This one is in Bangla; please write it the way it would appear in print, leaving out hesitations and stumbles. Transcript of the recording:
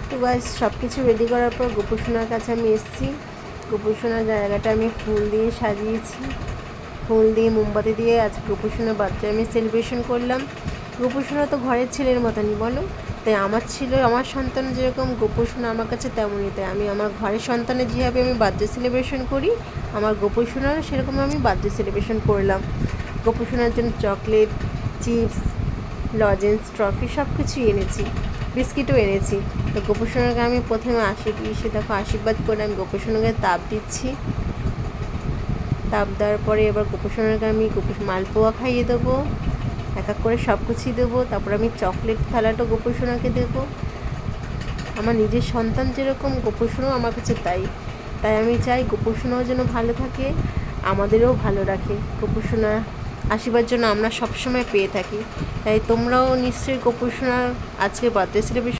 তো গাইস সব কিছু রেডি করার পর গোপুসোনার কাছে আমি এসেছি। গোপুসোনার জায়গাটা আমি ফুল দিয়ে সাজিয়েছি, ফুল দিয়ে মোমবাতি দিয়ে আজকে গোপুসোনার বার্থডে আমি সেলিব্রেশন করলাম। গোপুসোনা তো ঘরের ছেলের মতনই বলো, তাই আমার সন্তান যেরকম গোপুসোনা আমার কাছে তেমনই। তাই আমি আমার ঘরের সন্তানের যেভাবে আমি বার্থডে সেলিব্রেশন করি, আমার গোপুসোনারও সেরকম আমি বার্থডে সেলিব্রেশন করলাম। গোপুসোনার জন্য চকলেট, চিপস, লজেন্স, ট্রফি সব কিছুই এনেছি, বিস্কিটও এনেছি। তো গোপুসোনাকে আমি প্রথমে দেখো আশীর্বাদ করে আমি গোপুসোনাকে তাপ দিচ্ছি। তাপ দেওয়ার পরে এবার গোপুসোনাকে আমি মালপোয়া খাইয়ে দেবো, এক এক করে সব কিছুই দেবো। তারপর আমি চকলেট থালাটা গোপুসোনাকে দেবো। আমার নিজের সন্তান যেরকম গোপুসোনাও আমার কাছে তাই আমি চাই গোপুসোনাও যেন ভালো থাকে, আমাদেরও ভালো রাখে। গোপুসোনার আশীর্বাদ জন্য আমরা সবসময় পেয়ে থাকি। তাই তোমরাও নিশ্চয়ই গোপুসোনার আজকে বার্থডে সেলিব্রেশন